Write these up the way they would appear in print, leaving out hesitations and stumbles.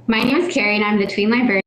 My name is Carrie, and I'm the tween librarian.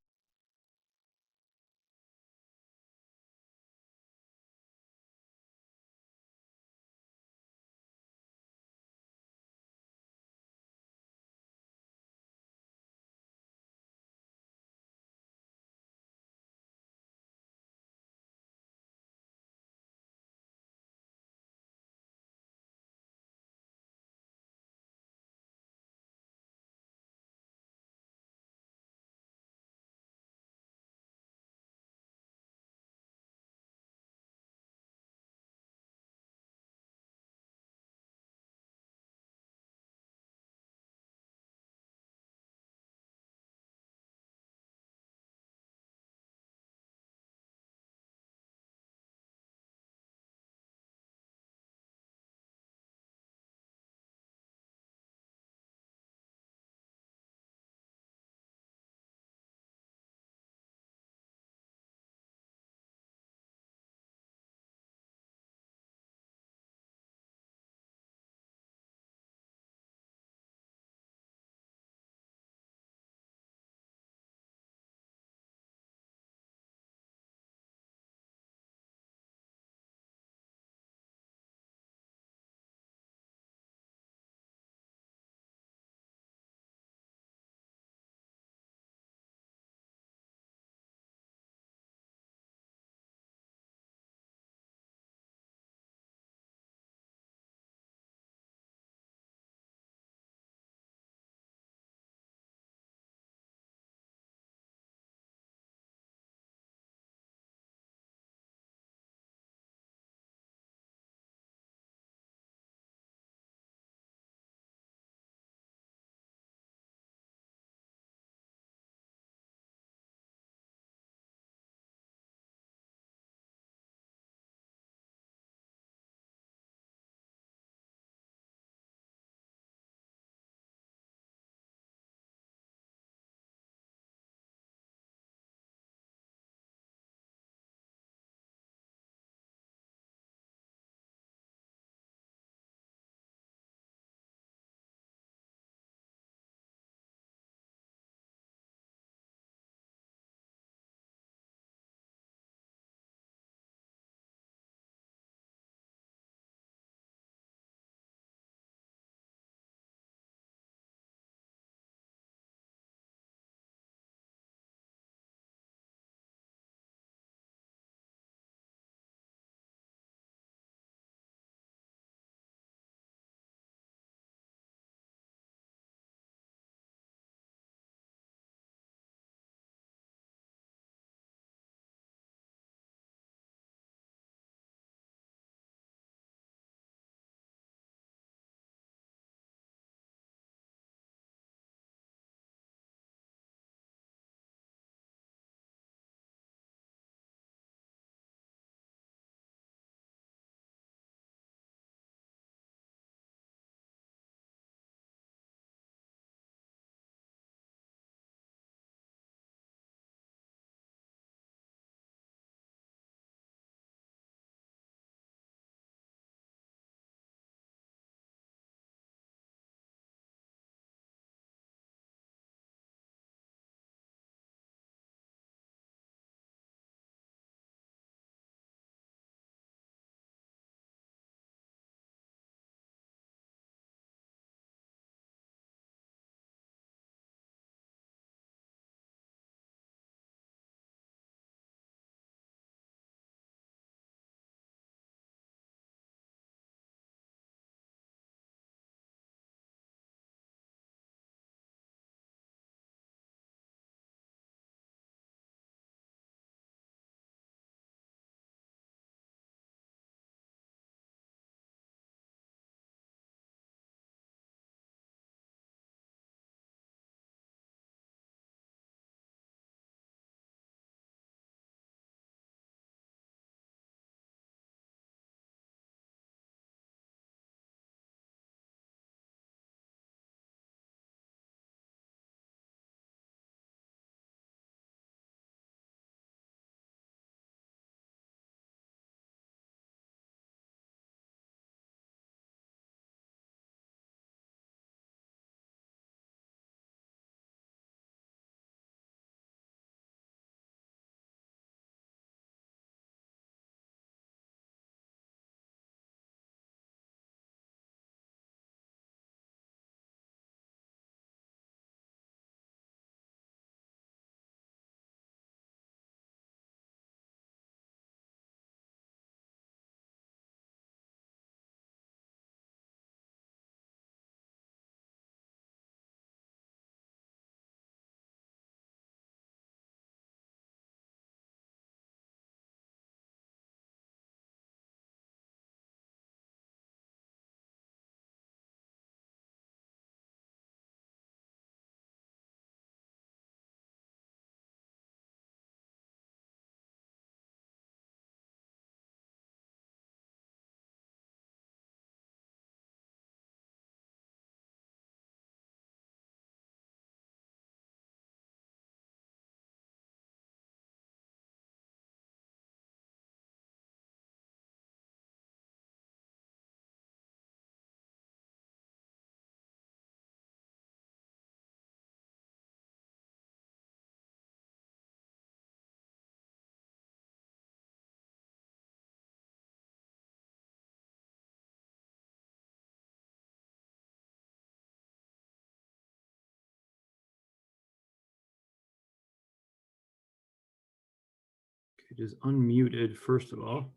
It is unmuted, first of all.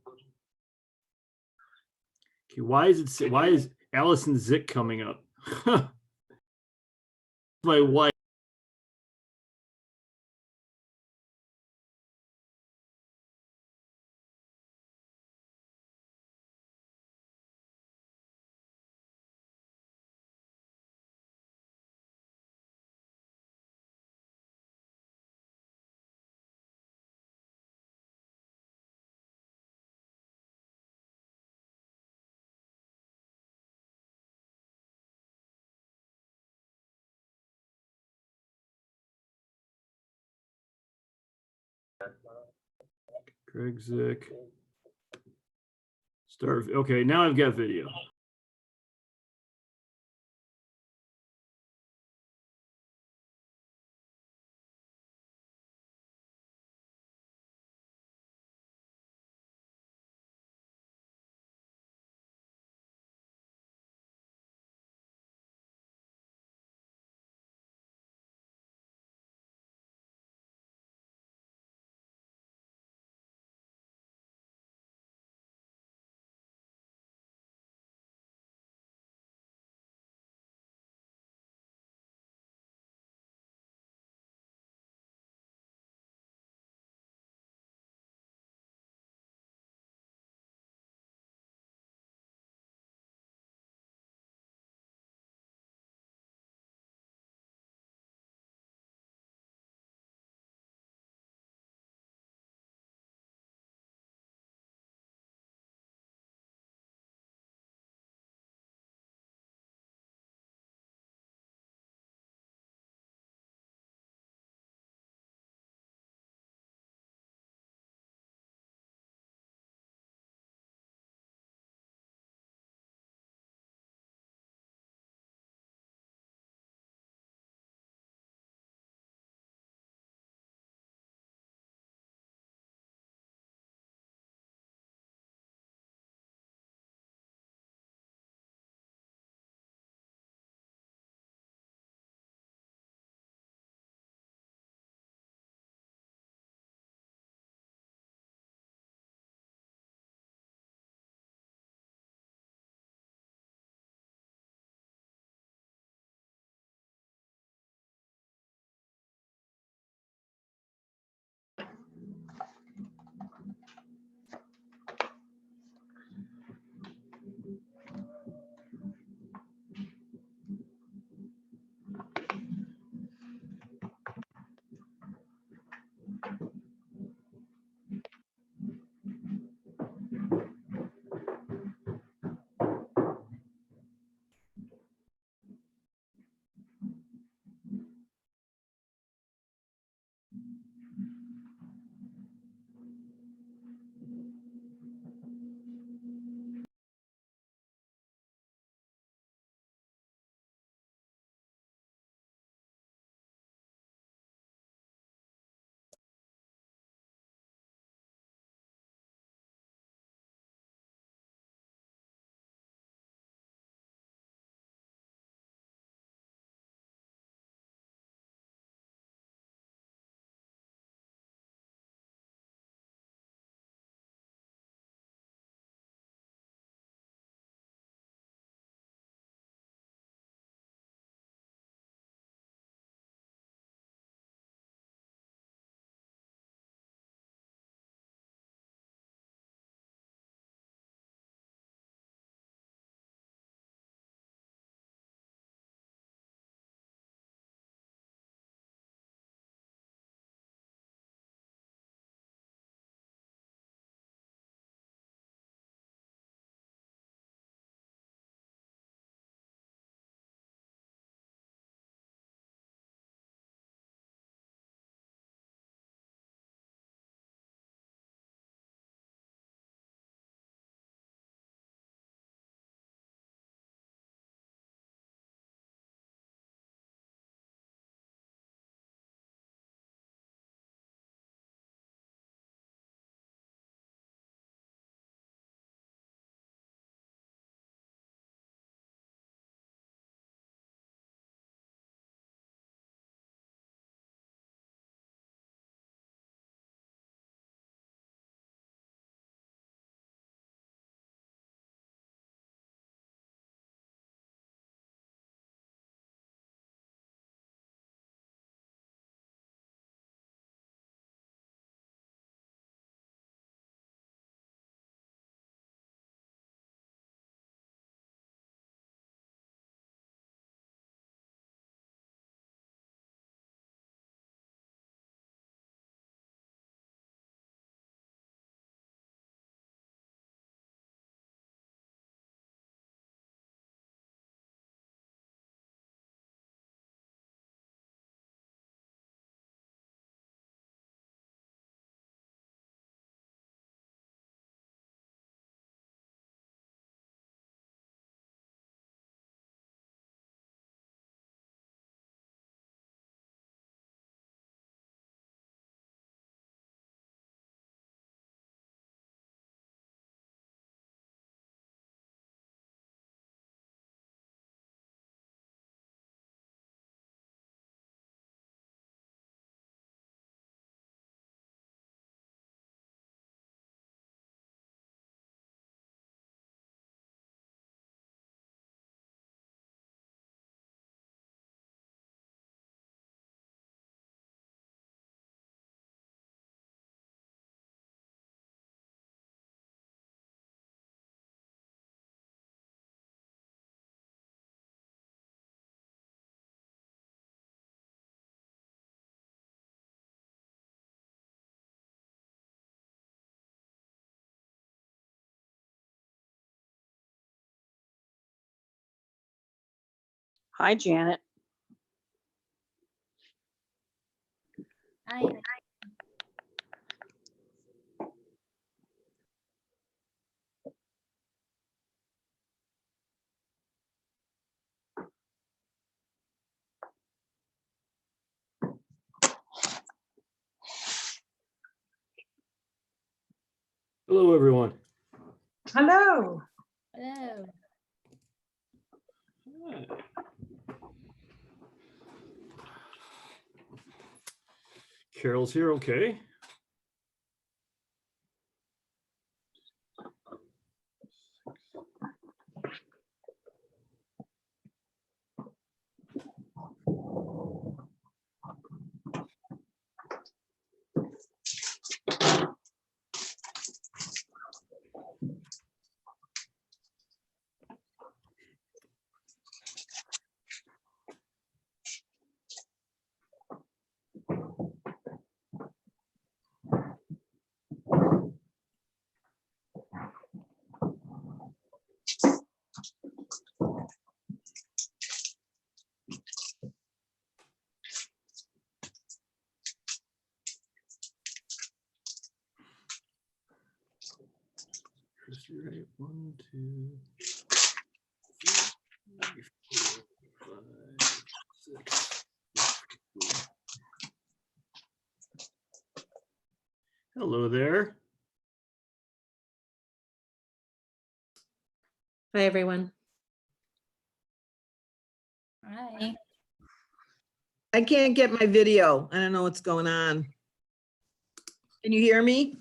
Okay, why is Allison Zick coming up? My wife. Greg Zick. Start. Okay, now I've got video. Hi, Janet. Hi. Hello, everyone. Hello. Hello. Carol's here, okay. Christy, right? 1, 2, 3, 4, 5, 6. Hello there. Hi, everyone. Hi. I can't get my video. I don't know what's going on. Can you hear me?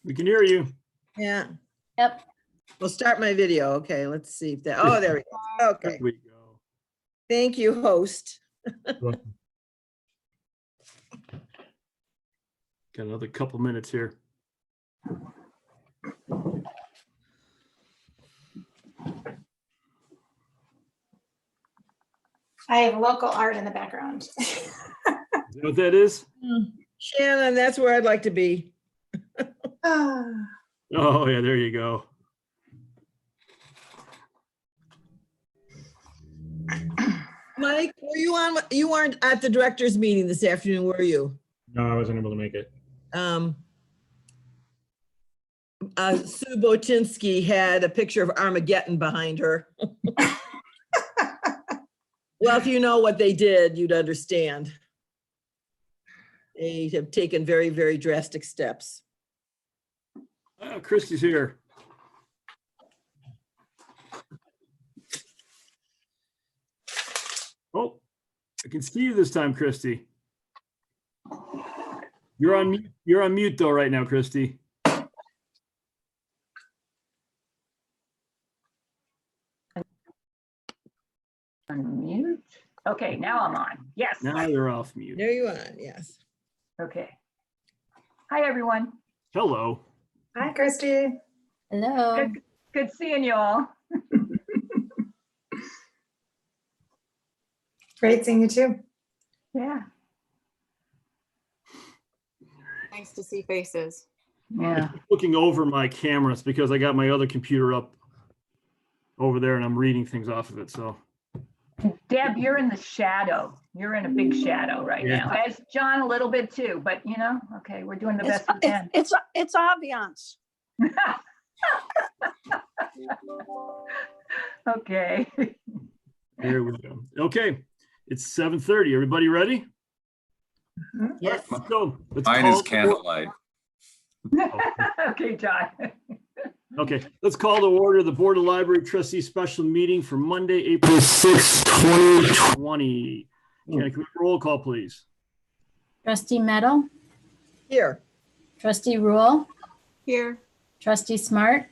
We can hear you. Yeah, Yep. we'll start my video. Okay, let's see if that, oh, there we go. Okay, There we go. thank you, host. Got another couple minutes here. I have local art in the background. Is that what that is? Shannon, that's where I'd like to be. Ah, Oh, yeah, there you go. Mike, were you on, you weren't at the director's meeting this afternoon, were you? No, I wasn't able to make it. Sue Bochinsky had a picture of Armageddon behind her. Well, if you know what they did, you'd understand. They have taken very, very drastic steps. Christy's here. Oh, I can see you this time, Christy. You're on mute. You're on mute though right now, Christy. Unmute. Okay, now I'm on. Yes. Now you're off mute. There you are, yes. Okay. Hi, everyone. Hello. hi, Christy. Hello. Good seeing you all. Great seeing you too. Yeah. Nice to see faces. Yeah. Looking over my cameras because I got my other computer up over there and I'm reading things off of it. So Deb, you're in the shadow. You're in a big shadow right Yeah. now. As John a little bit too, but you know, okay, we're doing the best we can. It's ambiance. Okay. there we go. Okay, it's 7:30. Everybody ready? Yes. Let's go. Let's Mine call is it- candlelight. Okay, John. Okay, let's call to order the Board of Library Trustees special meeting for Monday, April 6, 2020. Can we roll call, please? Trustee Meadow, Here. Trustee Rule, Here. Trustee Smart,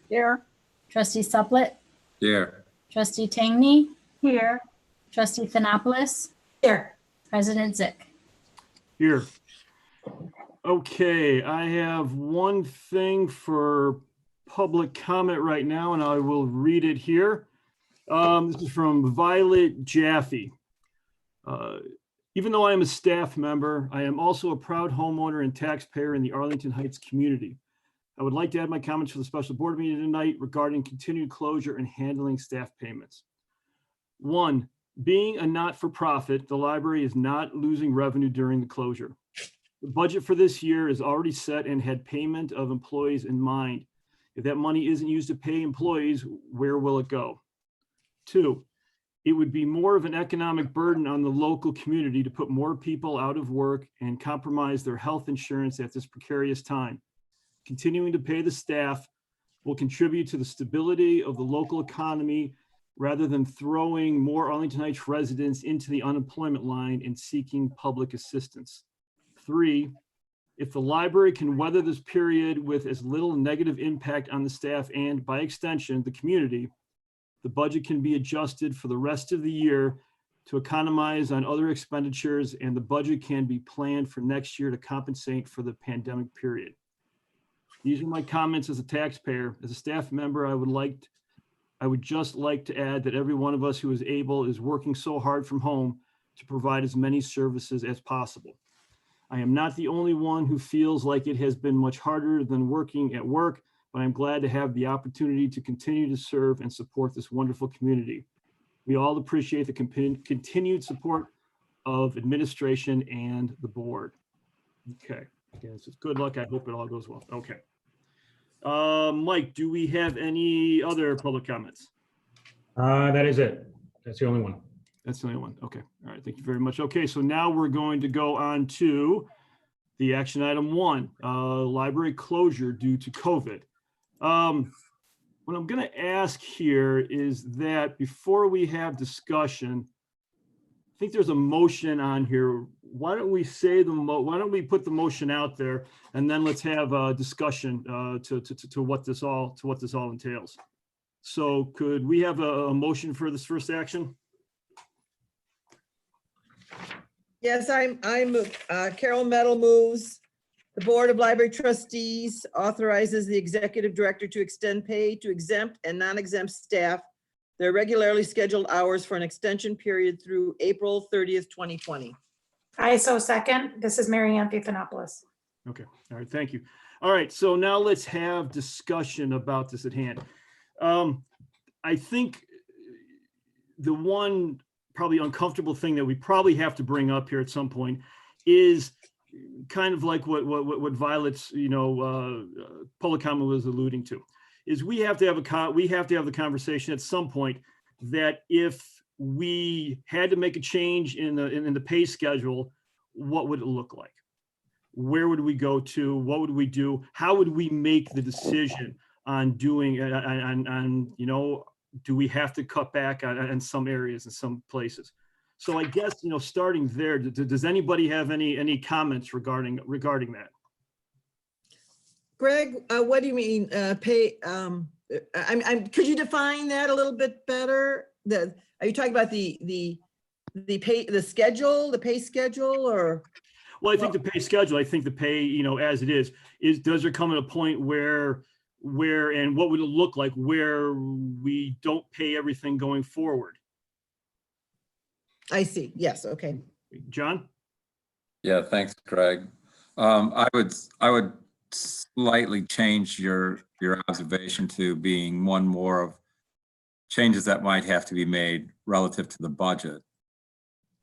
Here. Trustee Suplet, Here. Trustee Tangney, Here. Trustee Thanopoulos, Here. President Zick. Here. Okay, I have one thing for public comment right now, and I will read it here. This is from Violet Jaffe. Even though I am a staff member, I am also a proud homeowner and taxpayer in the Arlington Heights community. I would like to add my comments for the special board meeting tonight regarding continued closure and handling staff payments. 1, Being a not-for-profit, the library is not losing revenue during the closure. The budget for this year is already set and had payment of employees in mind. If that money isn't used to pay employees, where will it go? 2, it would be more of an economic burden on the local community to put more people out of work and compromise their health insurance at this precarious time. Continuing to pay the staff will contribute to the stability of the local economy rather than throwing more Arlingtonites residents into the unemployment line and seeking public assistance. 3, if the library can weather this period with as little negative impact on the staff and, by extension, the community, the budget can be adjusted for the rest of the year to economize on other expenditures, and the budget can be planned for next year to compensate for the pandemic period. These are my comments as a taxpayer. As a staff member, I would just like to add that every one of us who is able is working so hard from home to provide as many services as possible. I am not the only one who feels like it has been much harder than working at work, but I'm glad to have the opportunity to continue to serve and support this wonderful community. We all appreciate the continued support of administration and the board. Okay, again, this is good luck. I hope it all goes well. Okay. Mike, do we have any other public comments? That is it. That's the only one. That's the only one. Okay. All right. Thank you very much. Okay. So now we're going to go on to the action item 1, library closure due to COVID. What I'm going to ask here is that before we have discussion, I think there's a motion on here. Why don't we say why don't we put the motion out there, and then let's have a discussion to what this all entails. So could we have a motion for this first action? Yes, I move, Carol Metal moves. The Board of Library Trustees authorizes the Executive Director to extend pay to exempt and non-exempt staff their regularly scheduled hours for an extension period through April 30th, 2020. I so second. This is Mary Ann Thanopoulos. Okay. All right. Thank you. All right. So now let's have discussion about this at hand. I think the one probably uncomfortable thing that we probably have to bring up here at some point is kind of like what Violet's, public comment was alluding to, is we have to have the conversation at some point that if we had to make a change in the pay schedule, what would it look like? Where would we go to? What would we do? How would we make the decision on doing do we have to cut back on some areas in some places? So I guess, starting there, does anybody have any comments regarding that? Greg, what do you mean pay? Could you define that a little bit better? Are you talking about the pay schedule, or? Well, I think the pay schedule, I think the pay, as it is does there come at a point where and what would it look like where we don't pay everything going forward? I see. Yes. Okay. John? Yeah, thanks, Greg. I would slightly change your observation to being one more of changes that might have to be made relative to the budget.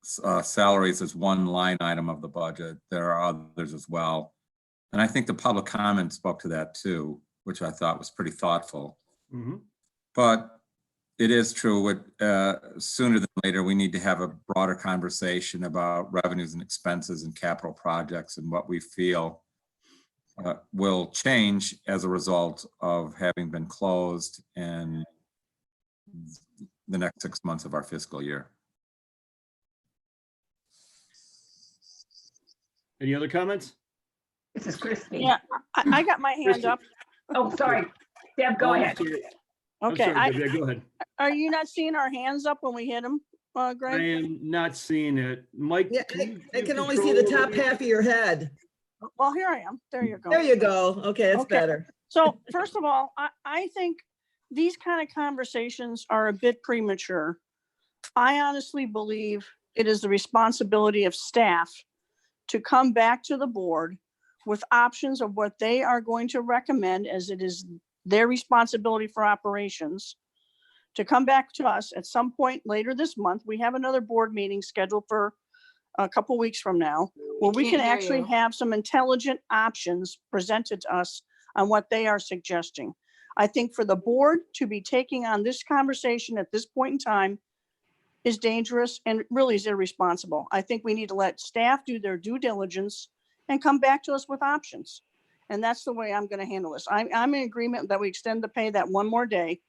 Salaries is one line item of the budget. There are others as well. And I think the public comment spoke to that too, which I thought was pretty thoughtful. Mm-hmm. But it is true, sooner than later, we need to have a broader conversation about revenues and expenses and capital projects and what we feel will change as a result of having been closed in the next 6 months of our fiscal year. Any other comments? This is Christie. Yeah, I got my hand up. Oh, sorry. Deb, go ahead. Okay, Sorry, Deb, go ahead. are you not seeing our hands up when we hit them, I Greg? am not seeing it. Mike? Yeah, can I you can only see the control top half of your head. Well, here I am. There you go. There you go. Okay, that's Okay. better. So first of all, I think these kind of conversations are a bit premature. I honestly believe it is the responsibility of staff to come back to the board with options of what they are going to recommend, as it is their responsibility for operations, to come back to us at some point later this month. We have another board meeting scheduled for a couple weeks from now, where we can can't hear actually you. have some intelligent options presented to us on what they are suggesting. I think for the board to be taking on this conversation at this point in time is dangerous and really is irresponsible. I think we need to let staff do their due diligence and come back to us with options. And that's the way I'm going to handle this. I'm in agreement that we extend the pay that one more day,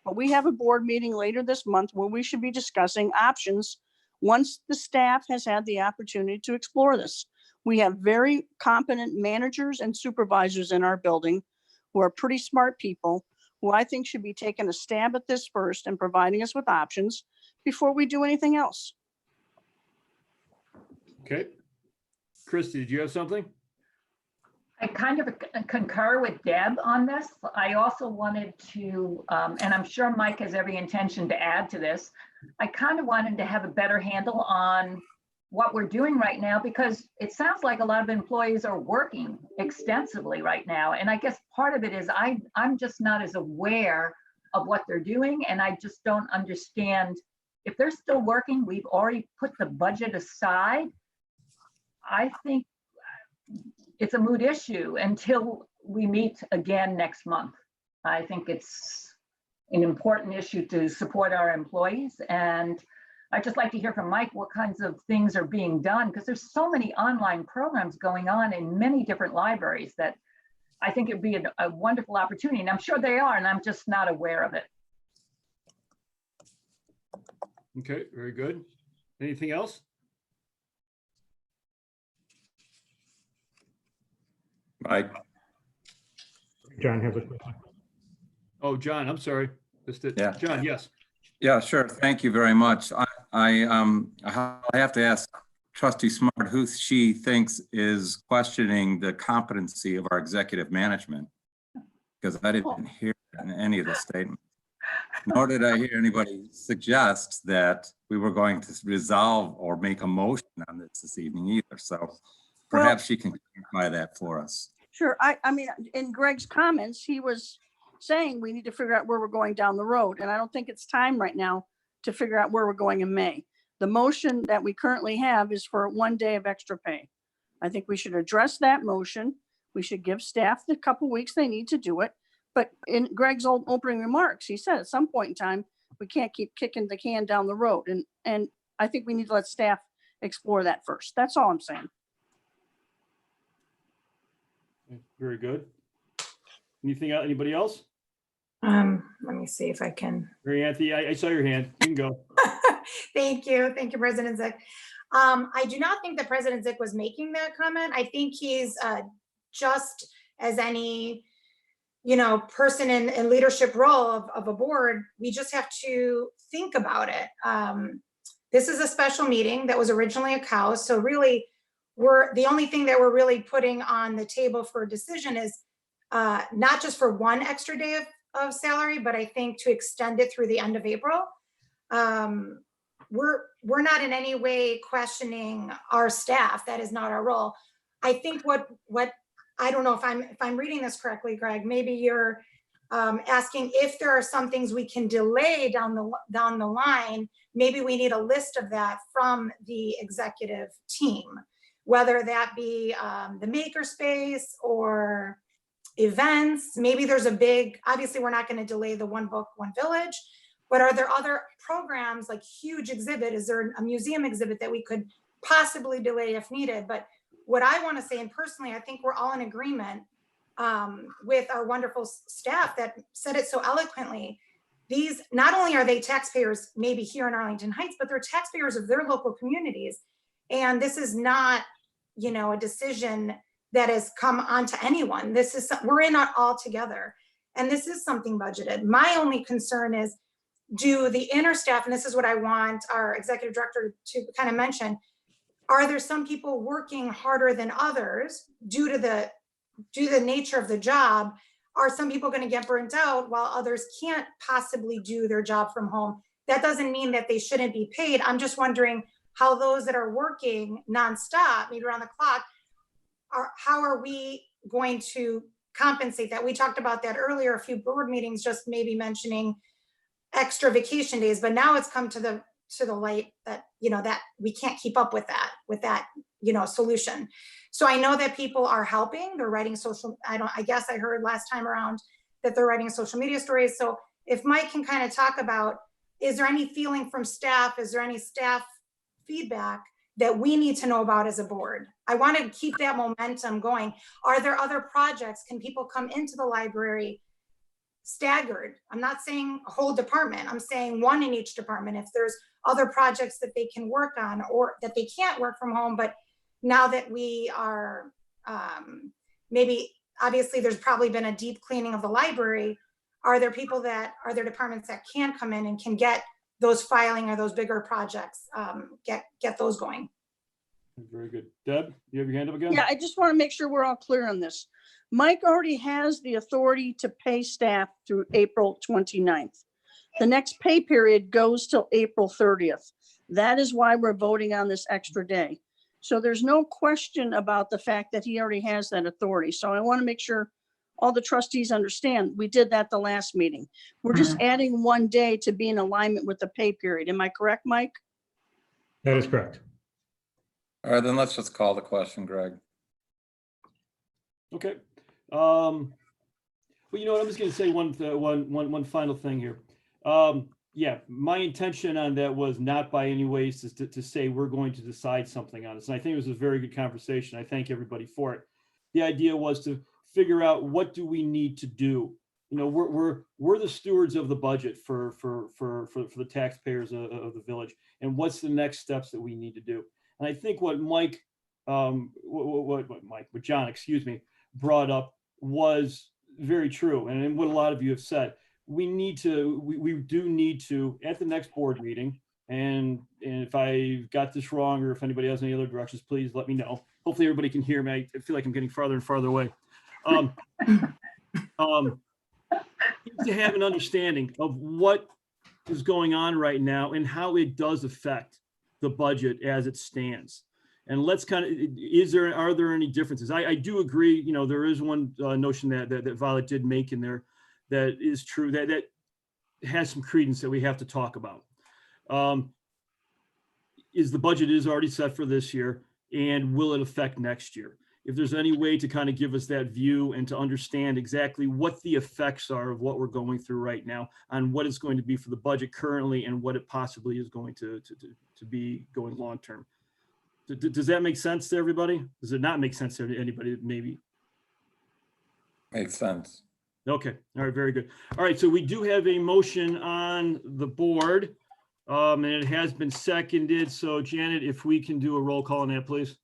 but we have a board meeting later this month where we should be discussing options once the staff has had the opportunity to explore this. We have very competent managers and supervisors in our building who are pretty smart people who I think should be taking a stab at this first and providing us with options before we do anything else. Okay. Christy, did you have something? I kind of concur with Deb on this. I also wanted to, and I'm sure Mike has every intention to add to this, I kind of wanted to have a better handle on what we're doing right now, because it sounds like a lot of employees are working extensively right now. And I guess part of it is I'm just not as aware of what they're doing, and I just don't understand. If they're still working, we've already put the budget aside. I think it's a moot issue until we meet again next month. I think it's an important issue to support our employees. And I'd just like to hear from Mike what kinds of things are being done, because there's so many online programs going on in many different libraries that I think it'd be a wonderful opportunity. And I'm sure they are, and I'm just not aware of it. Okay, very good. Anything else? Mike? John has a question. Oh, John, I'm sorry. Yeah. John, yes. Yeah, sure. Thank you very much. I have to ask Trustee Smart who she thinks is questioning the competency of our executive management, because I didn't hear in any of the statements. Nor did I hear anybody suggest that we were going to resolve or make a motion on this evening either. So perhaps she can clarify that for us. Sure. I mean, in Greg's comments, he was saying we need to figure out where we're going down the road. And I don't think it's time right now to figure out where we're going in May. The motion that we currently have is for 1 day of extra pay. I think we should address that motion. We should give staff the couple weeks they need to do it. But in Greg's old opening remarks, he said at some point in time, we can't keep kicking the can down the road. And I think we need to let staff explore that first. That's all I'm saying. Very good. Anything else? Anybody else? Let me see if I can. Mary Anthony, I saw your hand. You can go. Thank you. Thank you, President Zick. I do not think that President Zick was making that comment. I think he's just as any, person in leadership role of a board. We just have to think about it. This is a special meeting that was originally a cow. So really, the only thing that we're really putting on the table for a decision is not just for 1 extra day of salary, but I think to extend it through the end of April. We're not in any way questioning our staff. That is not our role. I think what I don't know if I'm reading this correctly, Greg, maybe you're asking if there are some things we can delay down the line. Maybe we need a list of that from the executive team, whether that be the makerspace or events. Maybe there's obviously we're not going to delay the One Book, One Village, but are there other programs like huge exhibit? Is there a museum exhibit that we could possibly delay if needed? But what I want to say, and personally, I think we're all in agreement with our wonderful staff that said it so eloquently. These, not only are they taxpayers maybe here in Arlington Heights, but they're taxpayers of their local communities. And this is not, a decision that has come onto anyone. We're in it all together. And this is something budgeted. My only concern is, do the inner staff, and this is what I want our executive director to kind of mention, are there some people working harder than others due to the nature of the job? Are some people going to get burnt out while others can't possibly do their job from home? That doesn't mean that they shouldn't be paid. I'm just wondering how those that are working nonstop, maybe around the clock, how are we going to compensate that? We talked about that earlier, a few board meetings, just maybe mentioning extra vacation days, but now it's come to the light that, that we can't keep up with that, solution. So I know that people are helping, they're writing I guess I heard last time around that they're writing social media stories. So if Mike can kind of talk about, is there any feeling from staff? Is there any staff feedback that we need to know about as a board? I want to keep that momentum going. Are there other projects? Can people come into the library staggered? I'm not saying a whole department. I'm saying one in each department. If there's other projects that they can work on or that they can't work from home, but now that we are maybe, obviously there's probably been a deep cleaning of the library. Are there departments that can come in and can get those filing or those bigger projects, get those going? Very good. Deb, you have your hand up again? Yeah, I just want to make sure we're all clear on this. Mike already has the authority to pay staff through April 29th. The next pay period goes till April 30th. That is why we're voting on this extra day. So there's no question about the fact that he already has that authority. So I want to make sure all the trustees understand we did that the last meeting. We're just adding one day to be in alignment with the pay period. Am I correct, Mike? That is correct. All right, then let's just call the question, Greg. Okay. Well, you know what? I'm just going to say one final thing here. Yeah, my intention on that was not by any ways to say we're going to decide something on this. And I think it was a very good conversation. I thank everybody for it. The idea was to figure out what do we need to do. We're the stewards of the budget for the taxpayers of the village, and what's the next steps that we need to do. And I think what John, excuse me, brought up was very true, and what a lot of you have said. We do need to, at the next board meeting, and if I got this wrong or if anybody has any other directions, please let me know. Hopefully everybody can hear me. I feel like I'm getting farther and farther away. To have an understanding of what is going on right now and how it does affect the budget as it stands. And let's kind of, are there any differences? I do agree, there is one notion that Violet did make in there that is true, that has some credence that we have to talk about. Is the budget is already set for this year, and will it affect next year? If there's any way to kind of give us that view and to understand exactly what the effects are of what we're going through right now on what it's going to be for the budget currently and what it possibly is going to be going long term. Does that make sense to everybody? Does it not make sense to anybody? Maybe. Makes sense. Okay. All right. Very good. All right. So we do have a motion on the board, and it has been seconded. So Janet, if we can do a roll call on that, please.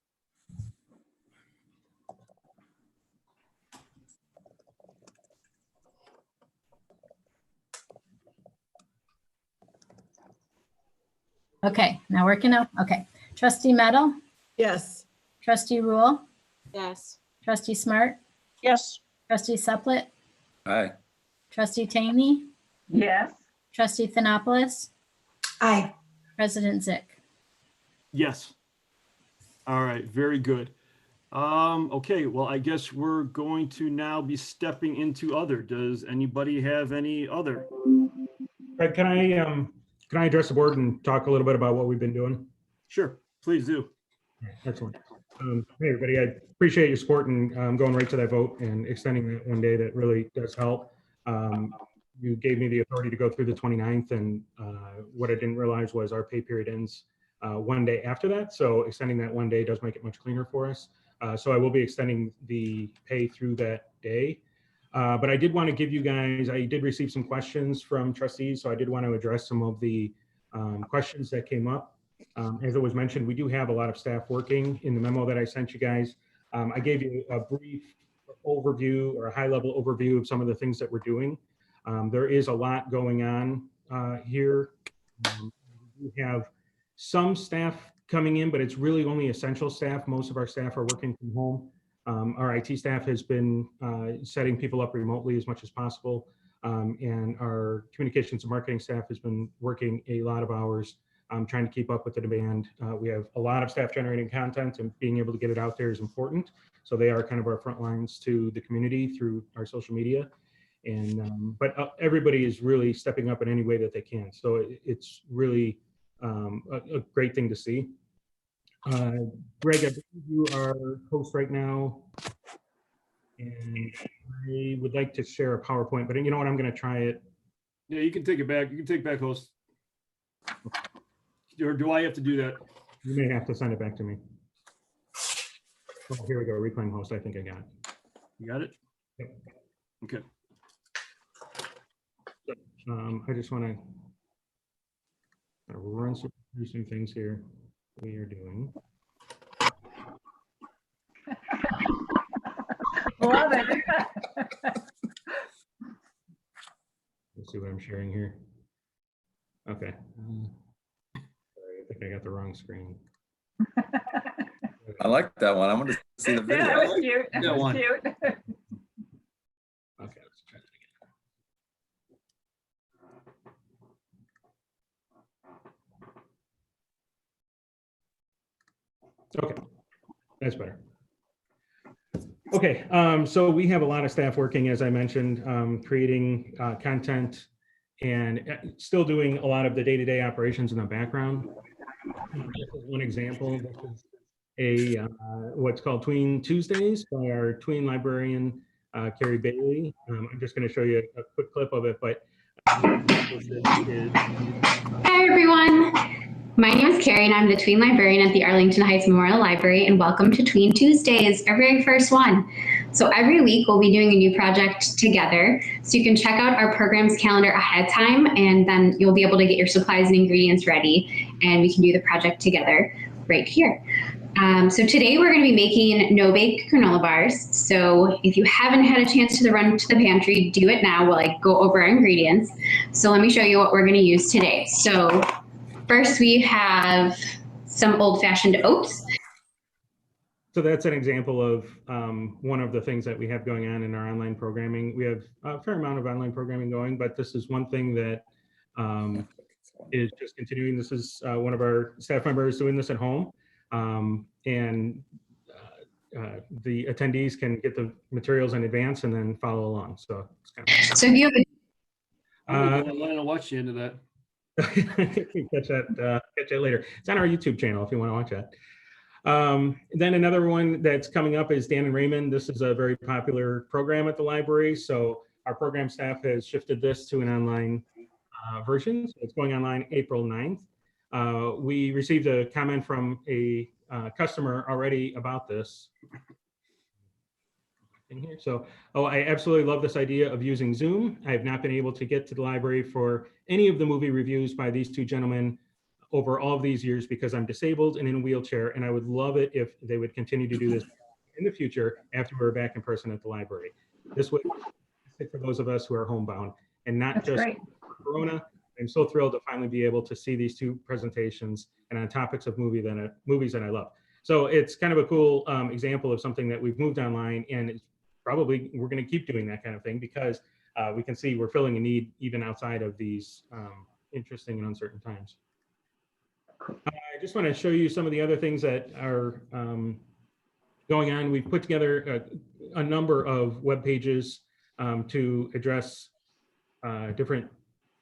Okay, now working out. Okay. Trustee Meadow, Yes. Trustee Rule, Yes. Trustee Smart, Yes. Trustee Suplet, Aye. Trustee Tangney, Yes. Trustee Thanopoulos, Aye. President Zick. Yes. All right. Very good. Okay. Well, I guess we're going to now be stepping into other. Does anybody have any other? Greg, can I address the board and talk a little bit about what we've been doing? Sure. Please do. Excellent. Hey, everybody, I appreciate your support and going right to that vote and extending that one day. That really does help. You gave me the authority to go through the 29th, and what I didn't realize was our pay period ends one day after that. So extending that one day does make it much cleaner for us. So I will be extending the pay through that day. But I did want to give you guys, I did receive some questions from trustees, so I did want to address some of the questions that came up. As it was mentioned, we do have a lot of staff working. In the memo that I sent you guys, I gave you a brief overview or a high-level overview of some of the things that we're doing. There is a lot going on here. We have some staff coming in, but it's really only essential staff. Most of our staff are working from home. Our IT staff has been setting people up remotely as much as possible. And our communications and marketing staff has been working a lot of hours trying to keep up with the demand. We have a lot of staff generating content, and being able to get it out there is important. So they are kind of our front lines to the community through our social media. But everybody is really stepping up in any way that they can. So it's really a great thing to see. Greg, I believe you are host right now. And I would like to share a PowerPoint, but you know what? I'm going to try it. Yeah, you can take it back. You can take back host. Or do I have to do that? You may have to send it back to me. Oh, here we go. Reclaim host. I think I got it. You got it? Yep. Okay. I just want to run through some things here we are doing. Love it. Let's see what I'm sharing here. Okay. Sorry, I think I got the wrong screen. I like that one. I want to see the video. That was cute. That That was one. cute. Okay, let's try that again. Okay, that's better. Okay, so we have a lot of staff working, as I mentioned, creating content and still doing a lot of the day-to-day operations in the background. This is one example. This is a what's called Tween Tuesdays by our Tween librarian, Carrie Bailey. I'm just going to show you a quick clip of it, but Hi, everyone. My name is Carrie, and I'm the Tween librarian at the Arlington Heights Memorial Library, and welcome to Tween Tuesdays, our very first one. So every week, we'll be doing a new project together, so you can check out our program's calendar ahead of time, and then you'll be able to get your supplies and ingredients ready, and we can do the project together right here. So today we're going to be making no-bake granola bars. So if you haven't had a chance to run to the pantry, do it now while I go over our ingredients. So let me show you what we're going to use today. So first we have some old-fashioned oats. So that's an example of one of the things that we have going on in our online programming. We have a fair amount of online programming going, but this is one thing that is just continuing. This is one of our staff members doing this at home. And the attendees can get the materials in advance and then follow along. So it's kind of So if you have I'm going to watch the end of that. catch that later. It's on our YouTube channel if you want to watch that. Then another one that's coming up is Dan and Raymond. This is a very popular program at the library. So our program staff has shifted this to an online version. So it's going online April 9th. We received a comment from a customer already about this. In here. So, I absolutely love this idea of using Zoom. I have not been able to get to the library for any of the movie reviews by these two gentlemen over all of these years because I'm disabled and in a wheelchair, and I would love it if they would continue to do this in the future after we're back in person at the library. This would be for those of us who are homebound and not That's just great. for Corona. I'm so thrilled to finally be able to see these two presentations and on topics of movies that I love. So it's kind of a cool example of something that we've moved online, and it's probably we're going to keep doing that kind of thing because we can see we're filling a need even outside of these interesting and uncertain times. I just want to show you some of the other things that are going on. We've put together a number of web pages to address different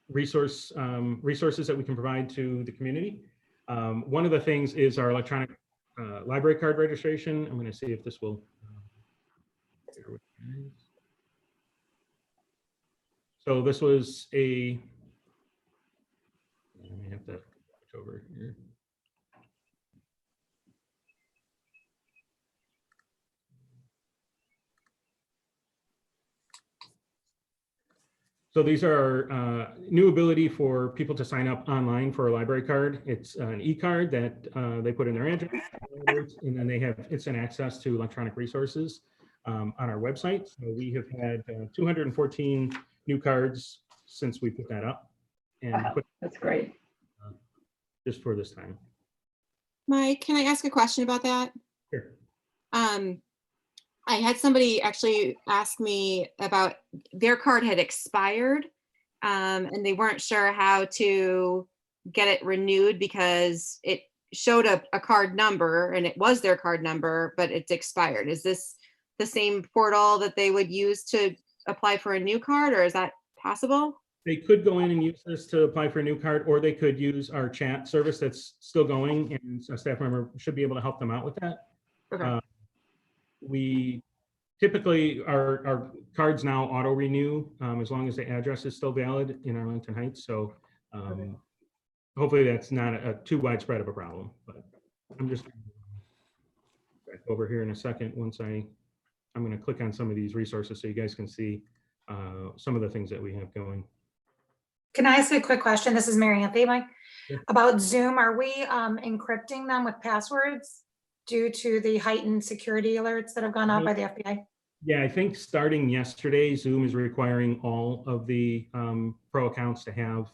resources that we can provide to the community. One of the things is our electronic library card registration. I'm going to see if this will. So this was a. Let me have to switch over here. So these are new ability for people to sign up online for a library card. It's an e-card that they put in their address, and then they have instant access to electronic resources on our website. So we have had 214 new cards since we put that up. And Wow, that's great. Just for this time. Mike, can I ask a question about that? Sure. I had somebody actually ask me about their card had expired and they weren't sure how to get it renewed because it showed a card number and it was their card number, but it's expired. Is this the same portal that they would use to apply for a new card, or is that possible? They could go in and use this to apply for a new card, or they could use our chat service that's still going, and a staff member should be able to help them out with that. Okay. We typically, our cards now auto renew as long as the address is still valid in Arlington Heights. So hopefully that's not too widespread of a problem, but I'm just back over here in a second. Once I'm going to click on some of these resources so you guys can see some of the things that we have going. Can I ask a quick question? This is Mary Anthony, Mike. Sure. About Zoom, are we encrypting them with passwords due to the heightened security alerts that have gone out by the FBI? Yeah, I think starting yesterday, Zoom is requiring all of the pro accounts to have,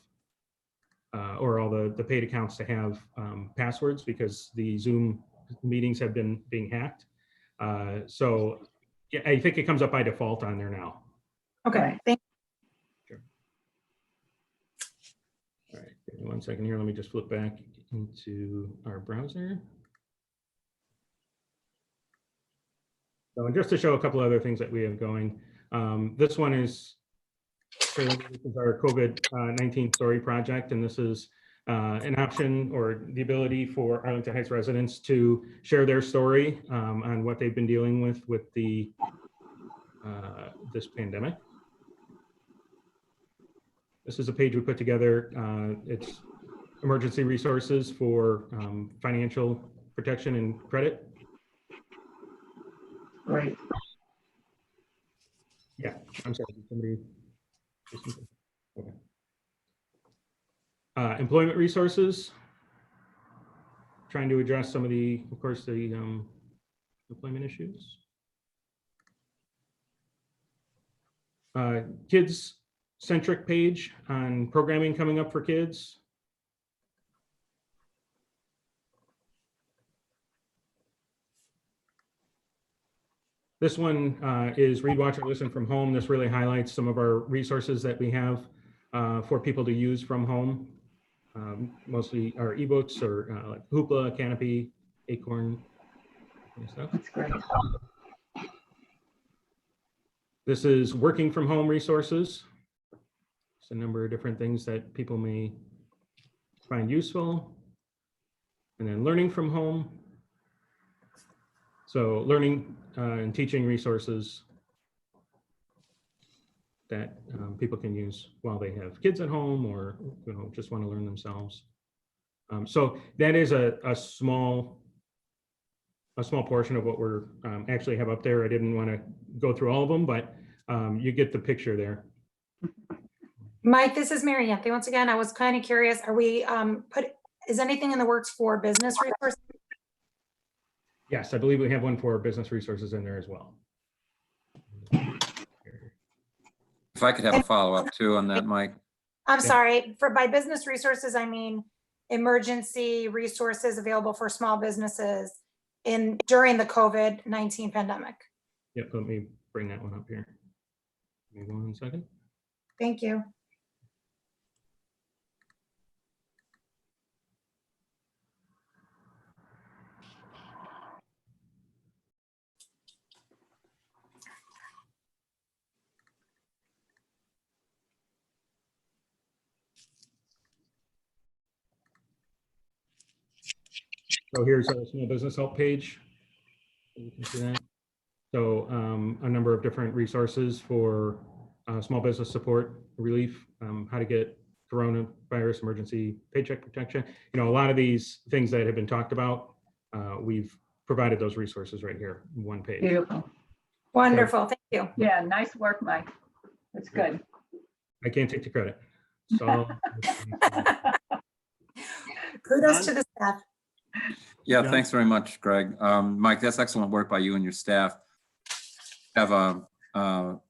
or all the paid accounts to have passwords, because the Zoom meetings have been being hacked. So yeah, I think it comes up by default on there now. Okay, thank Sure. All right, give me 1 second here. Let me just flip back into our browser. So just to show a couple other things that we have going, this one is our COVID-19 story project, and this is an option or the ability for Arlington Heights residents to share their story on what they've been dealing with the this pandemic. This is a page we put together. It's emergency resources for financial protection and credit. Great. Yeah, I'm sorry. Did somebody say something? Okay. Employment resources. Trying to address some of the, of course, the employment issues. Kids-centric page on programming coming up for kids. This one is Read, Watch, or Listen from Home. This really highlights some of our resources that we have for people to use from home. Mostly our ebooks or like Hoopla, Canopy, Acorn, and stuff. That's great. This is working from home resources. It's a number of different things that people may find useful. And then learning from home. So learning and teaching resources that people can use while they have kids at home, or just want to learn themselves. So that is a small portion of what we're actually have up there. I didn't want to go through all of them, but you get the picture there. Mike, this is Mary Anthony. Once again, I was kind of curious. Are we is anything in the works for business resources? Yes, I believe we have one for business resources in there as well. If I could have a follow-up too on that, Mike. I'm sorry, by business resources, I mean emergency resources available for small businesses during the COVID-19 pandemic. Yep, let me bring that one up here. Give me 1 second. Thank you. So here's our small business help page. You can see that. So a number of different resources for small business support, relief, how to get coronavirus emergency paycheck protection. A lot of these things that have been talked about, we've provided those resources right here, one page. Beautiful. Wonderful, thank you. Yeah, nice work, Mike. That's good. I can't take the credit. So Kudos to the staff. Yeah, thanks very much, Greg. Mike, that's excellent work by you and your staff. Have a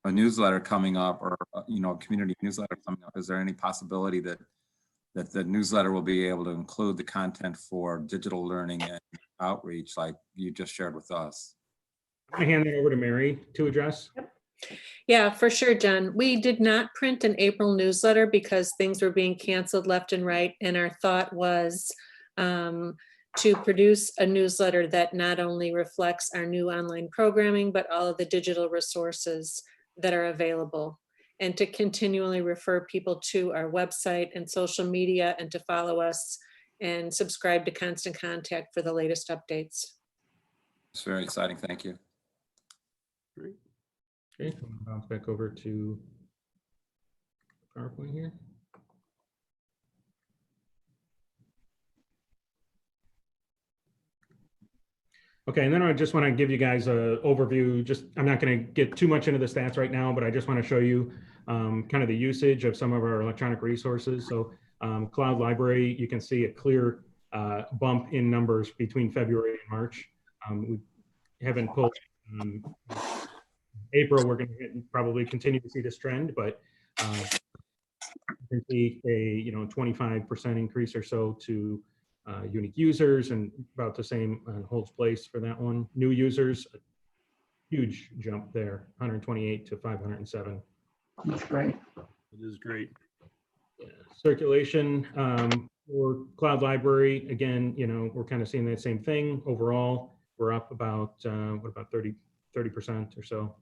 newsletter coming up, or a community newsletter coming up. Is there any possibility that the newsletter will be able to include the content for digital learning and outreach like you just shared with us? I'm gonna hand it over to Mary to address. Yeah, for sure, John. We did not print an April newsletter because things were being canceled left and right. And our thought was to produce a newsletter that not only reflects our new online programming, but all of the digital resources that are available, and to continually refer people to our website and social media, and to follow us and subscribe to Constant Contact for the latest updates. It's very exciting. Thank you. Great. Okay, I'm gonna bounce back over to PowerPoint here. Okay, and then I just want to give you guys an overview. I'm not going to get too much into the stats right now, but I just want to show you kind of the usage of some of our electronic resources. So Cloud Library, you can see a clear bump in numbers between February and March. We haven't pulled April. We're going to probably continue to see this trend, but you can see a 25% increase or so to unique users, and about the same holds place for that one. New users, a huge jump there, 128 to 507. That's great. It is great. Yeah. Circulation for Cloud Library, again, we're kind of seeing that same thing. Overall, we're up about, what about 30% or so.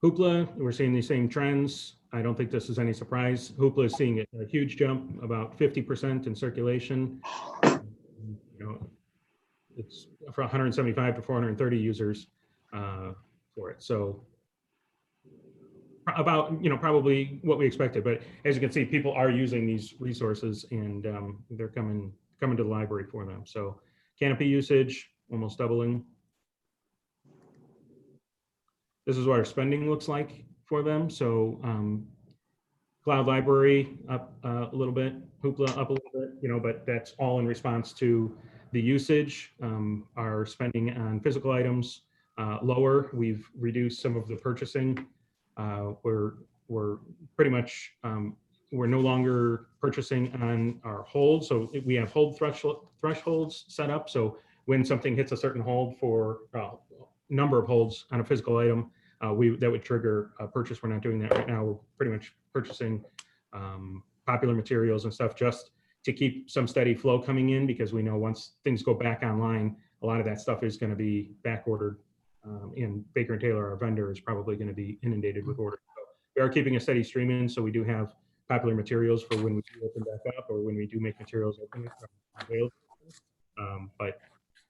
Hoopla, we're seeing the same trends. I don't think this is any surprise. Hoopla is seeing a huge jump, about 50% in circulation. It's for 175 to 430 users for it. So about, probably what we expected. But as you can see, people are using these resources, and they're coming to the library for them. So Canopy usage almost doubling. This is what our spending looks like for them. So Cloud Library up a little bit, Hoopla up a little bit, but that's all in response to the usage. Our spending on physical items lower. We've reduced some of the purchasing. We're pretty much, we're no longer purchasing on our hold. So we have hold thresholds set up. So when something hits a certain hold for number of holds on a physical item, that would trigger a purchase. We're not doing that right now. We're pretty much purchasing popular materials and stuff just to keep some steady flow coming in, because we know once things go back online, a lot of that stuff is going to be back ordered, and Baker & Taylor, our vendor, is probably going to be inundated with orders. So we are keeping a steady stream in, so we do have popular materials for when we do open back up, or when we do make materials available. But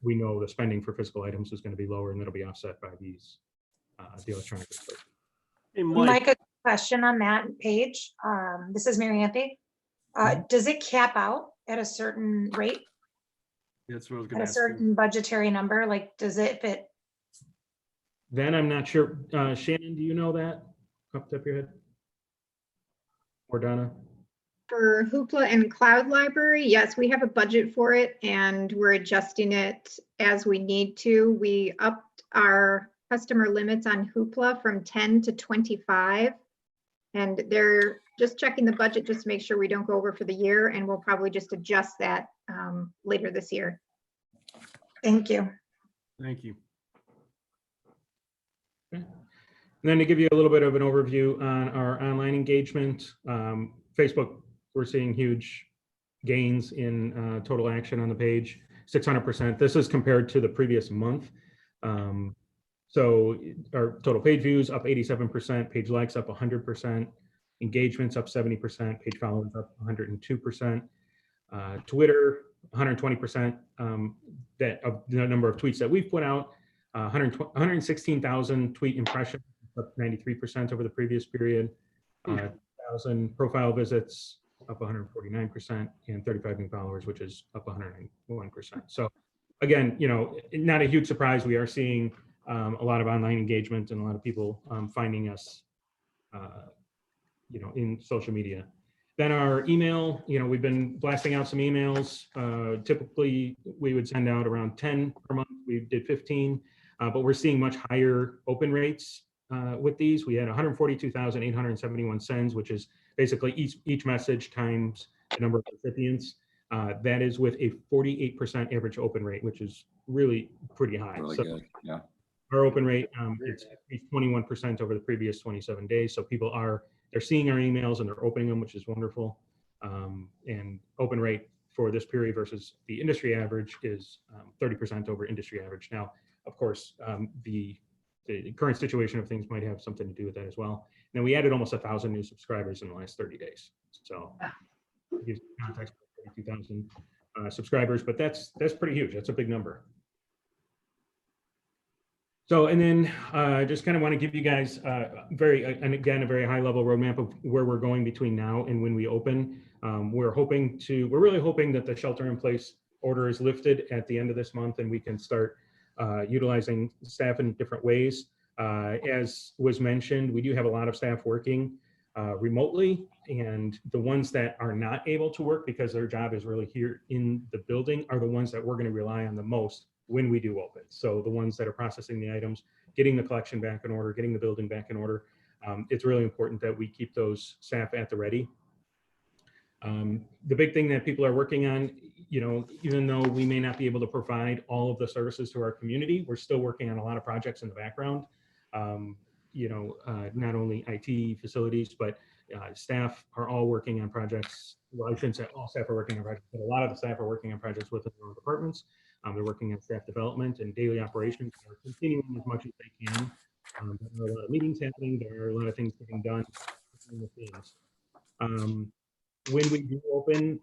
we know the spending for physical items is going to be lower, and that'll be offset by these the electronic resources. Hey, Mike. Mike, a question on that page. This is Mary Anthony. Does it cap out at a certain rate, That's what I was at going a to ask you. certain budgetary number? Like, does it fit? Then I'm not sure. Shannon, do you know that off the top of your head? Or Donna? For Hoopla and Cloud Library, yes, we have a budget for it, and we're adjusting it as we need to. We upped our customer limits on Hoopla from 10 to 25, and they're just checking the budget just to make sure we don't go over for the year, and we'll probably just adjust that later this year. Thank you. Thank you. Okay. And then to give you a little bit of an overview on our online engagement, Facebook, we're seeing huge gains in total action on the page, 600%. This is compared to the previous month. So our total page views up 87%, page likes up 100%, engagements up 70%, page followers up 102%, Twitter 120%. That of the number of tweets that we've put out, 116,000 tweet impressions, up 93% over the previous period. 1,000 profile visits, up 149%, and 35 new followers, which is up 101%. So again, not a huge surprise. We are seeing a lot of online engagement and a lot of people finding us, in social media. Then our email, we've been blasting out some emails. Typically, we would send out around 10 per month. We did 15, but we're seeing much higher open rates with these. We had 142,871 sends, which is basically each message times the number of recipients. That is with a 48% average open rate, which is really pretty high. Really so good. Yeah. our open rate, it's 21% over the previous 27 days. So people they're seeing our emails and they're opening them, which is wonderful. And open rate for this period versus the industry average is 30% over industry average. Now, of course, the current situation of things might have something to do with that as well. And then we added almost 1,000 new subscribers in the last 30 days. So it gives context for 32,000 subscribers, but that's pretty huge. That's a big number. So, and then just kind of want to give you guys and again, a very high level roadmap of where we're going between now and when we open. We're really hoping that the shelter in place order is lifted at the end of this month and we can start utilizing staff in different ways. As was mentioned, we do have a lot of staff working remotely, and the ones that are not able to work because their job is really here in the building are the ones that we're going to rely on the most when we do open. So the ones that are processing the items, getting the collection back in order, getting the building back in order. It's really important that we keep those staff at the ready. The big thing that people are working on, even though we may not be able to provide all of the services to our community, we're still working on a lot of projects in the background. Not only IT facilities, but staff are all working on projects. Well, I shouldn't say all staff are working on projects, but a lot of the staff are working on projects within their own departments. They're working on staff development and daily operations. They're continuing as much as they can. There are a lot of meetings happening. There are a lot of things getting done behind the scenes. When we do open,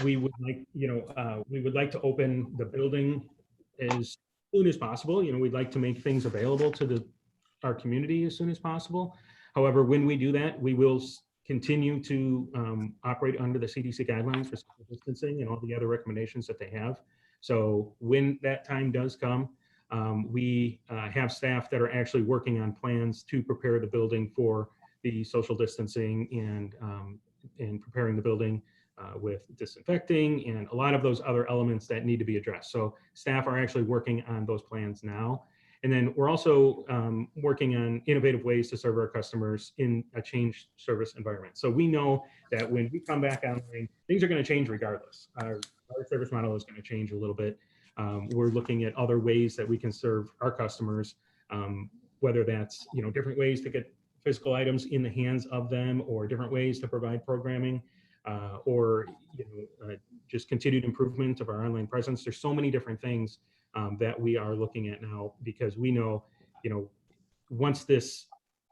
we would like to open the building as soon as possible. We'd like to make things available to our community as soon as possible. However, when we do that, we will continue to operate under the CDC guidelines for social distancing and all the other recommendations that they have. So when that time does come, we have staff that are actually working on plans to prepare the building for the social distancing and preparing the building with disinfecting and a lot of those other elements that need to be addressed. So staff are actually working on those plans now. And then we're also working on innovative ways to serve our customers in a changed service environment. So we know that when we come back online, things are going to change regardless. Our service model is going to change a little bit. We're looking at other ways that we can serve our customers, whether that's different ways to get physical items in the hands of them, or different ways to provide programming, or just continued improvement of our online presence. There's so many different things that we are looking at now, because we know, once this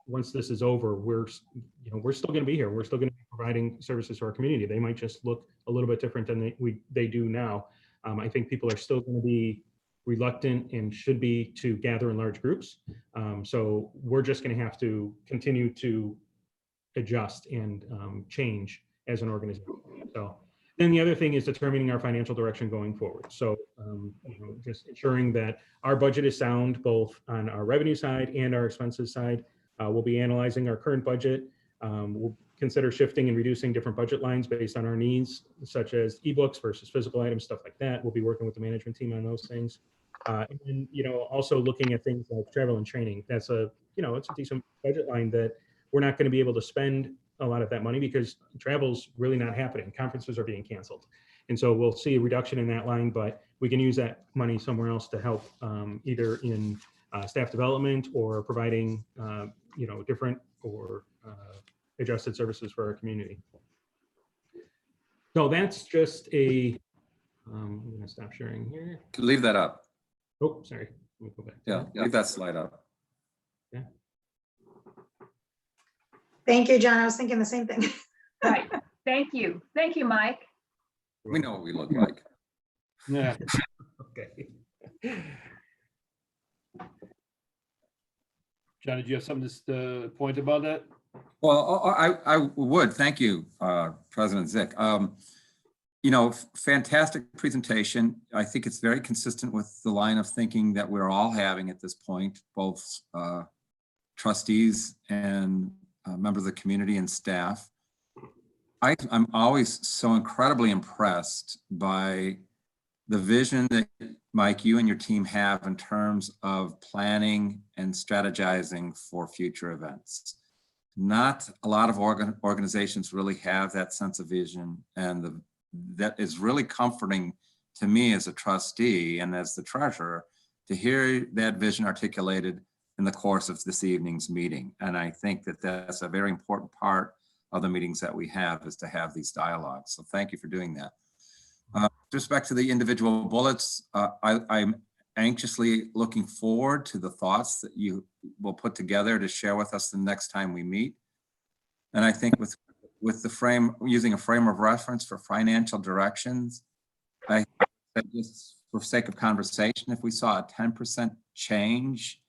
is over, we're still going to be here. We're still going to be providing services to our community. They might just look a little bit different than they do now. I think people are still going to be reluctant and should be to gather in large groups. So we're just going to have to continue to adjust and change as an organization. So then the other thing is determining our financial direction going forward. So just ensuring that our budget is sound, both on our revenue side and our expenses side. We'll be analyzing our current budget. We'll consider shifting and reducing different budget lines based on our needs, such as ebooks versus physical items, stuff like that. We'll be working with the management team on those things. And then, also looking at things like travel and training. That's it's a decent budget line that we're not going to be able to spend a lot of that money because travel's really not happening. Conferences are being canceled. And so we'll see a reduction in that line, but we can use that money somewhere else to help either in staff development or providing, different or adjusted services for our community. So that's just I'm going to stop sharing here. Leave that up. Oh, sorry. Let me go back. Yeah, leave that slide up. Yeah. Thank you, John. I was thinking the same thing. Right. Thank you. Thank you, Mike. We know what we look like. Yeah. Okay. John, did you have something to point about that? Well, I would. Thank you, President Zick. Fantastic presentation. I think it's very consistent with the line of thinking that we're all having at this point, both trustees and members of the community and staff. I'm always so incredibly impressed by the vision that, Mike, you and your team have in terms of planning and strategizing for future events. Not a lot of organizations really have that sense of vision, and that is really comforting to me as a trustee and as the treasurer to hear that vision articulated in the course of this evening's meeting. And I think that that's a very important part of the meetings that we have, is to have these dialogues. So thank you for doing that. With respect to the individual bullets, I'm anxiously looking forward to the thoughts that you will put together to share with us the next time we meet. And I think with the frame, using a frame of reference for financial directions, I just for sake of conversation, if we saw a 10% change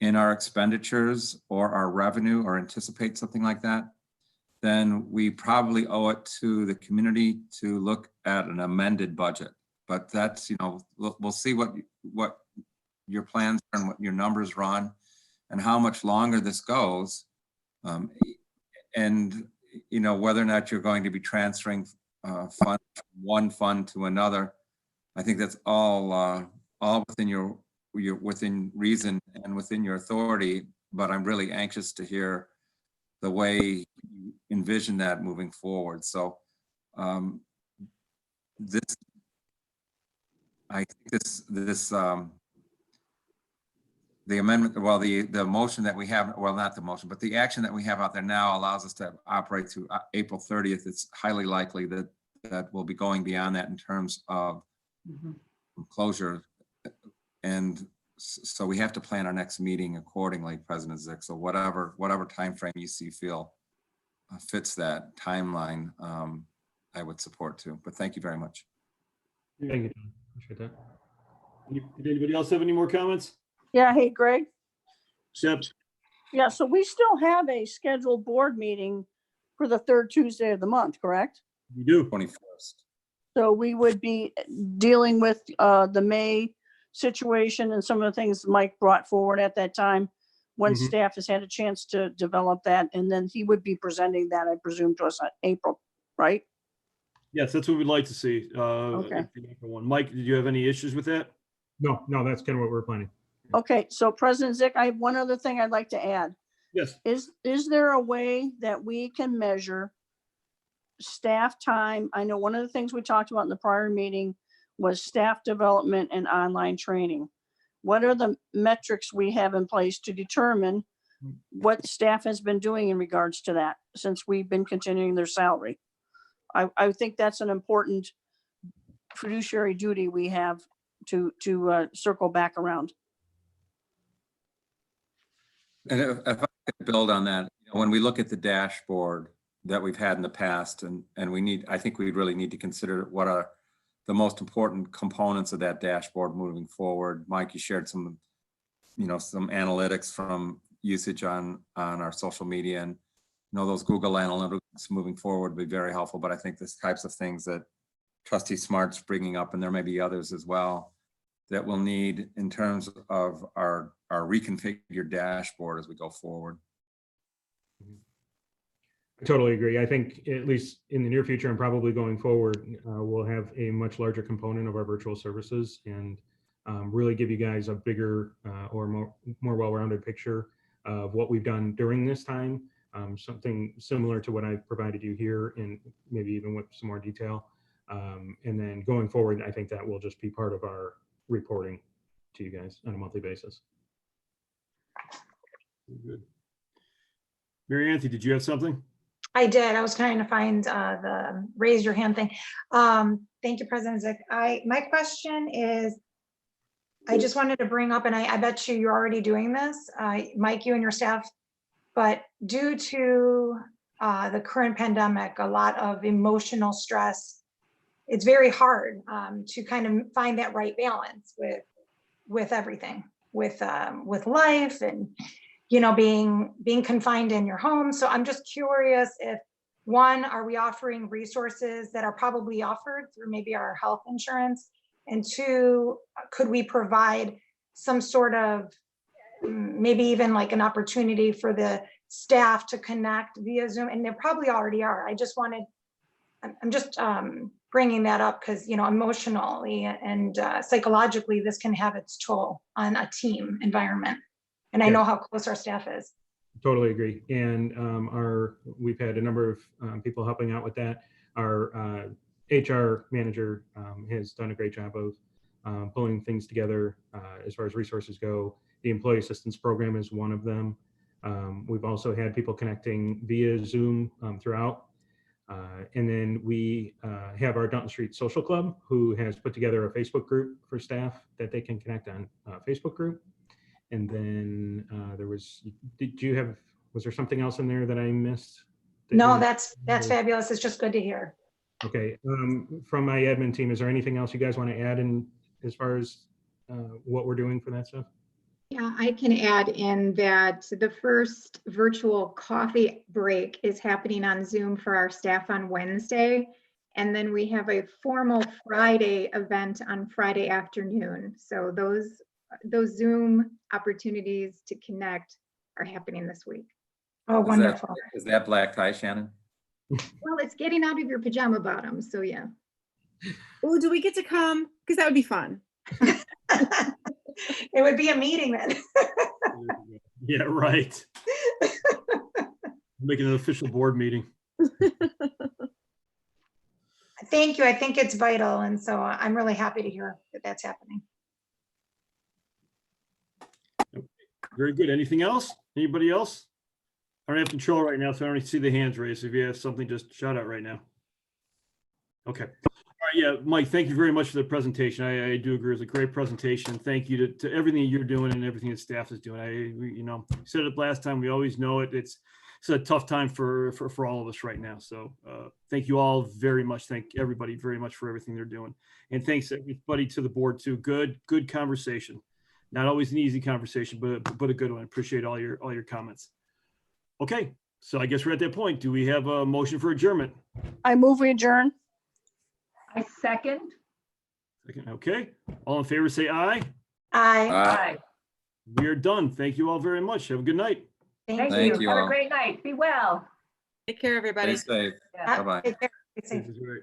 in our expenditures or our revenue or anticipate something like that, then we probably owe it to the community to look at an amended budget. But that's, you know, we'll see what your plans are and what your numbers run and how much longer this goes. And, you know, whether or not you're going to be transferring funds from one fund to another. I think that's all within your within reason and within your authority, but I'm really anxious to hear the way you envision that moving forward. So the amendment, well, the motion that we have, well, not the motion, but the action that we have out there now allows us to operate through April 30th. It's highly likely that we'll be going beyond that in terms of closure. And so we have to plan our next meeting accordingly, President Zick. So whatever timeframe you feel fits that timeline, I would support too. But thank you very much. Thank you, John. Appreciate that. Did anybody else have any more comments? Yeah, hey, Greg. Seb? Yeah, so we still have a scheduled board meeting for the third Tuesday of the month, correct? We do. 21st. So we would be dealing with the May situation and some of the things Mike brought forward at that time when staff has had a chance to develop that. And then he would be presenting that, I presume, to us in April, right? Yes, that's what we'd like to see. Okay. Mike, did you have any issues with that? No, that's kind of what we're planning. Okay, so President Zick, I have one other thing I'd like to add. Yes. Is there a way that we can measure staff time? I know one of the things we talked about in the prior meeting was staff development and online training. What are the metrics we have in place to determine what staff has been doing in regards to that since we've been continuing their salary? I think that's an important fiduciary duty we have to circle back around. And if I could build on that, when we look at the dashboard that we've had in the past, and I think we really need to consider what are the most important components of that dashboard moving forward. Mike, you shared some analytics from usage on our social media, and those Google Analytics moving forward would be very helpful. But I think the types of things that Trustee Smart's bringing up, and there may be others as well, that we'll need in terms of our reconfigured dashboard as we go forward. I totally agree. I think at least in the near future and probably going forward, we'll have a much larger component of our virtual services and really give you guys a bigger or more well-rounded picture of what we've done during this time. Something similar to what I've provided you here, and maybe even with some more detail. And then going forward, I think that will just be part of our reporting to you guys on a monthly basis. Good. Mary Anthony, did you have something? I did. I was trying to find the raise your hand thing. Thank you, President Zick. My question is, I just wanted to bring up, and I bet you're already doing this, Mike, you and your staff, but due to the current pandemic, a lot of emotional stress, it's very hard to kind of find that right balance with everything, with life and being confined in your home. So I'm just curious if, one, are we offering resources that are probably offered through maybe our health insurance? And two, could we provide some sort of, maybe even like an opportunity for the staff to connect via Zoom? And there probably already are. I'm just bringing that up because, emotionally and psychologically, this can have its toll on a team environment. And I know how close our staff is. Totally agree. And we've had a number of people helping out with that. Our HR manager has done a great job of pulling things together as far as resources go. The employee assistance program is one of them. We've also had people connecting via Zoom throughout. And then we have our Dunton Street Social Club, who has put together a Facebook group for staff that they can connect on Facebook group. And then was there something else in there that I missed? No, that's fabulous. It's just good to hear. Okay, from my admin team, is there anything else you guys want to add in as far as what we're doing for that stuff? Yeah, I can add in that the first virtual coffee break is happening on Zoom for our staff on Wednesday. And then we have a formal Friday event on Friday afternoon. So those Zoom opportunities to connect are happening this week. Oh, wonderful. Is that black tie, Shannon? Well, it's getting out of your pajama bottoms, so yeah. Oh, do we get to come? Because that would be fun. It would be a meeting then. Yeah, right. Making an official board meeting. Thank you. I think it's vital. And so I'm really happy to hear that that's happening. Very good. Anything else? Anybody else? I don't have control right now, so I don't see the hands raised. If you have something, just shout out right now. Okay. All right, yeah, Mike, thank you very much for the presentation. I do agree. It was a great presentation. Thank you to everything you're doing and everything that staff is doing. You said it last time, we always know it. It's a tough time for all of us right now. So thank you all very much. Thank everybody very much for everything they're doing. And thanks everybody to the board too. Good conversation. Not always an easy conversation, but a good one. Appreciate all your comments. Okay, so I guess we're at that point. Do we have a motion for adjournment? I move we adjourn. I second. Okay, all in favor say aye. Aye. Aye. We are done. Thank you all very much. Have a good night. Thank Thank you. you Have all. a great night. Be well. Take care, everybody. Stay safe. Yeah. Bye-bye. Take care. Be safe. This is great.